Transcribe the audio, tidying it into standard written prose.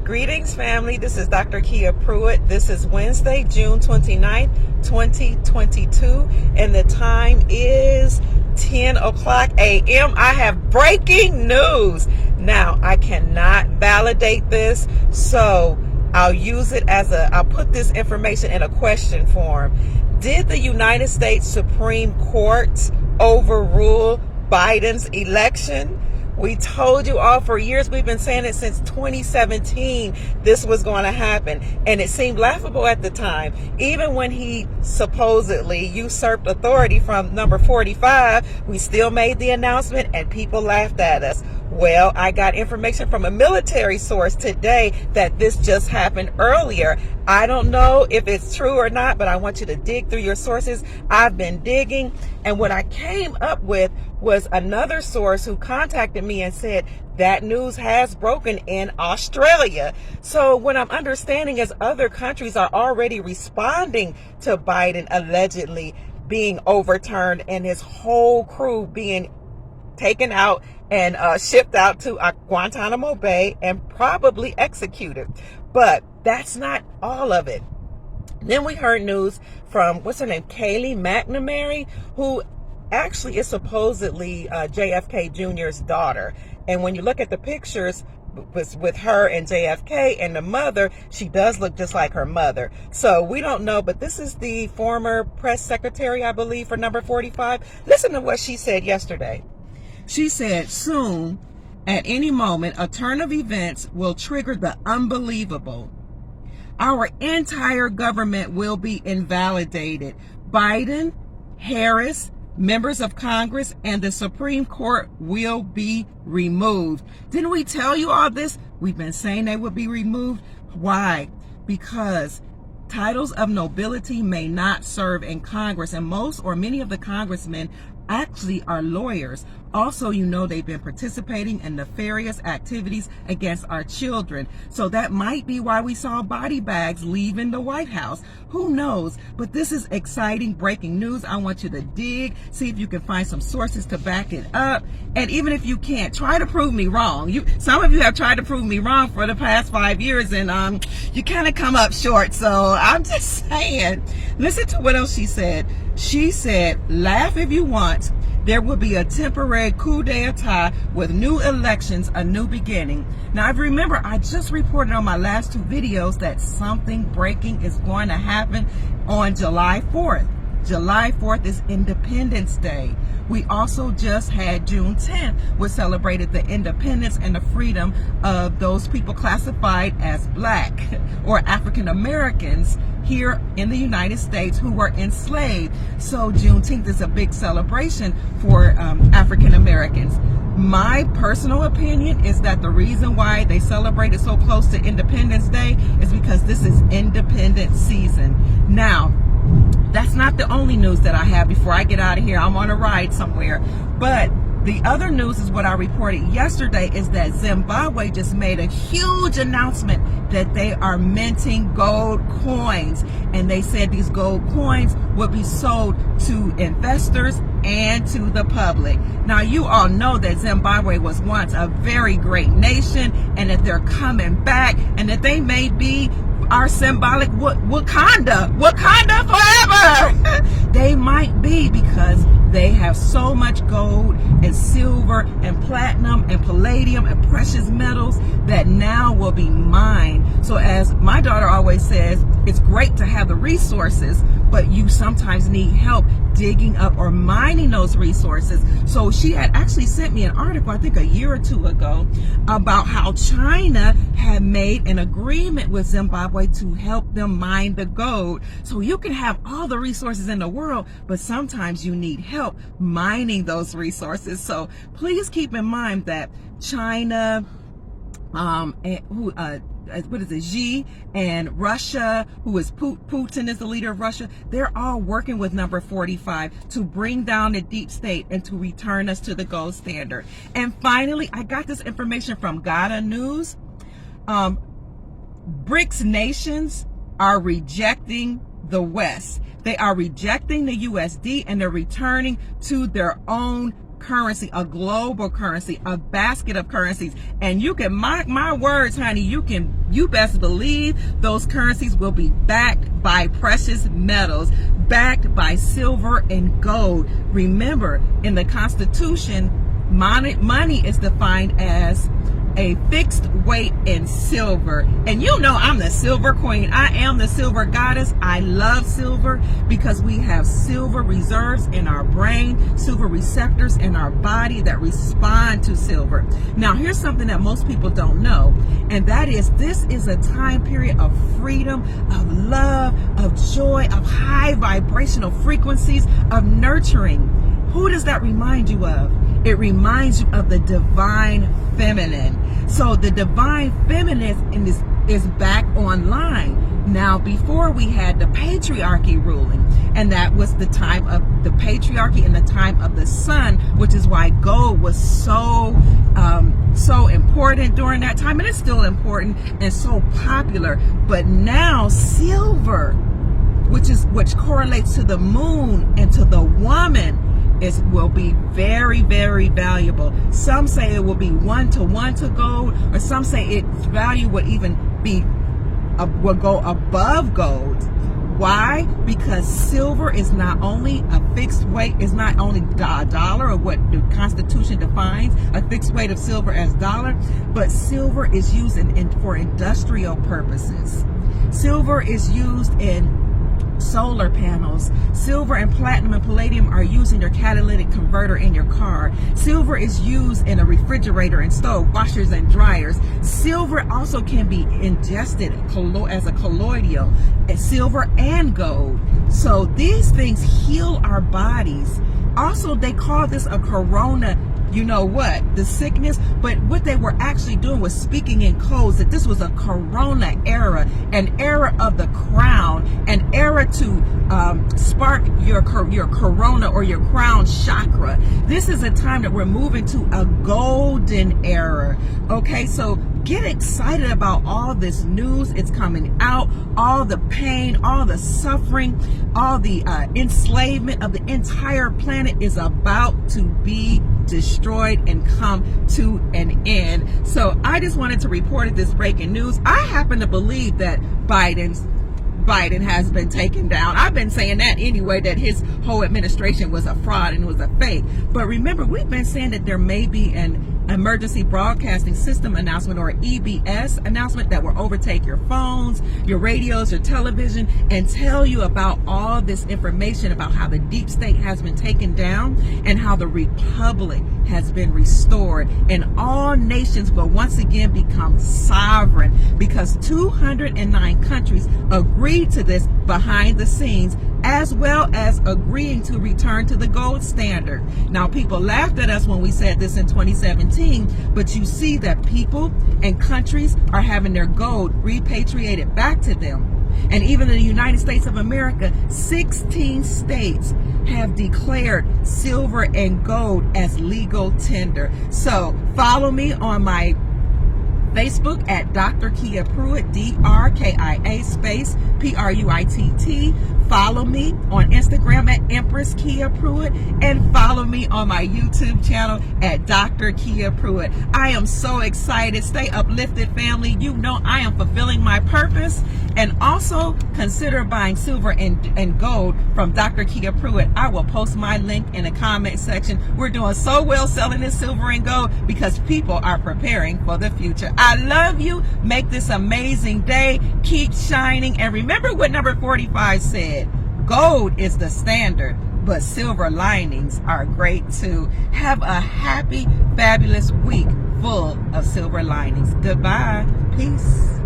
Greetings, family. This is Dr. Kia Pruitt. This is Wednesday, June 29th, 2022, and the time is 10 o'clock a.m. I have breaking news. Now, I cannot validate this, so I'll use it as I'll put this information in a question form. Did the United States Supreme Court overrule Biden's election? We told you all for years, we've been saying it since 2017, this was going to happen. And it seemed laughable at the time. Even when he supposedly usurped authority from number 45, we still made the announcement and people laughed at us. Well, I got information from a military source today that this just happened earlier. I don't know if it's true or not, but I want you to dig through your sources. I've been digging, and what I came up with was another source who contacted me and said that news has broken in Australia. So what I'm understanding is other countries are already responding to Biden allegedly being overturned and his whole crew being taken out and shipped out to Guantanamo Bay and probably executed. But that's not all of it. Then we heard news from, what's her name, Kayleigh McNamara, who actually is supposedly JFK Jr.'s daughter. And when you look at the pictures with her and JFK and the mother, she does look just like her mother. So we don't know, but this is the former press secretary, I believe, for number 45. Listen to what she said yesterday. She said, soon, at any moment, a turn of events will trigger the unbelievable. Our entire government will be invalidated. Biden, Harris, members of Congress, and the Supreme Court will be removed. Didn't we tell you all this? We've been saying they would be removed. Why? Because titles of nobility may not serve in Congress, and most or many of the congressmen actually are lawyers. Also, you know, they've been participating in nefarious activities against our children. So that might be why we saw body bags leaving the White House. Who knows? But this is exciting breaking news. I want you to dig, see if you can find some sources to back it up. And even if you can't, try to prove me wrong. Some of you have tried to prove me wrong for the past 5 years, and you kind of come up short. So I'm just saying, listen to what else she said. She said, laugh if you want. There will be a temporary coup d'etat with new elections, a new beginning. Now, if you remember, I just reported on my last two videos that something breaking is going to happen on July 4th. July 4th is Independence Day. We also just had June 10th, which celebrated the independence and the freedom of those people classified as Black or African Americans here in the United States who were enslaved. So Juneteenth is a big celebration for African Americans. My personal opinion is that the reason why they celebrate it so close to Independence Day is because this is independent season. Now, that's not the only news that I have before I get out of here. I'm on a ride somewhere. But the other news is what I reported yesterday is that Zimbabwe just made a huge announcement that they are minting gold coins. And they said these gold coins will be sold to investors and to the public. Now, you all know that Zimbabwe was once a very great nation and that they're coming back and that they may be our symbolic Wakanda forever. They might be, because they have so much gold and silver and platinum and palladium and precious metals that now will be mined. So as my daughter always says, it's great to have the resources, but you sometimes need help digging up or mining those resources. So she had actually sent me an article, I think a year or two ago, about how China had made an agreement with Zimbabwe to help them mine the gold. So you can have all the resources in the world, but sometimes you need help mining those resources. So please keep in mind that China, what is it, Xi, and Russia, who is Putin is the leader of Russia, they're all working with number 45 to bring down the deep state and to return us to the gold standard. And finally, I got this information from Ghana News. BRICS nations are rejecting the West. They are rejecting the USD and they're returning to their own currency, a global currency, a basket of currencies. And you can mark my words, honey, you can you best believe those currencies will be backed by precious metals, backed by silver and gold. Remember, in the Constitution, money is defined as a fixed weight in silver. And you know I'm the silver queen. I am the silver goddess. I love silver because we have silver reserves in our brain, silver receptors in our body that respond to silver. Now, here's something that most people don't know, and that is this is a time period of freedom, of love, of joy, of high vibrational frequencies, of nurturing. Who does that remind you of? It reminds you of the divine feminine. So the divine feminine is back online. Now, before we had the patriarchy ruling, and that was the time of the patriarchy and the time of the sun, which is why gold was so important during that time, and it's still important and so popular. But now silver, which correlates to the moon and to the woman, will be very, very valuable. Some say it will be 1-to-1 to gold, or some say its value would even will go above gold. Why? Because silver is not only a fixed weight, is not only a dollar, or what the Constitution defines a fixed weight of silver as dollar, but silver is used for industrial purposes. Silver is used in solar panels. Silver and platinum and palladium are used in your catalytic converter in your car. Silver is used in a refrigerator and stove, washers and dryers. Silver also can be ingested as a colloidal, silver and gold. So these things heal our bodies. Also, they call this a corona, you know what, the sickness, but what they were actually doing was speaking in codes, that this was a corona era, an era of the crown, an era to spark your corona or your crown chakra. This is a time that we're moving to a golden era. Okay, so get excited about all this news. It's coming out. All the pain, all the suffering, all the enslavement of the entire planet is about to be destroyed and come to an end. So I just wanted to report this breaking news. I happen to believe that Biden has been taken down. I've been saying that anyway, that his whole administration was a fraud and was a fake. But remember, we've been saying that there may be an emergency broadcasting system announcement, or EBS announcement, that will overtake your phones, your radios, your television, and tell you about all this information about how the deep state has been taken down and how the republic has been restored, and all nations will once again become sovereign, because 209 countries agreed to this behind the scenes, as well as agreeing to return to the gold standard. Now, people laughed at us when we said this in 2017, but you see that people and countries are having their gold repatriated back to them. And even in the United States of America, 16 states have declared silver and gold as legal tender. So follow me on my Facebook at Dr. Kia Pruitt, DRKIA space PRUITT. Follow me on Instagram at Empress Kia Pruitt, and follow me on my YouTube channel at Dr. Kia Pruitt. I am so excited. Stay uplifted, family. You know I am fulfilling my purpose. And also consider buying silver and gold from Dr. Kia Pruitt. I will post my link in the comment section. We're doing so well selling this silver and gold because people are preparing for the future. I love you. Make this amazing day. Keep shining. And remember what number 45 said. Gold is the standard, but silver linings are great too. Have a happy, fabulous week full of silver linings. Goodbye. Peace.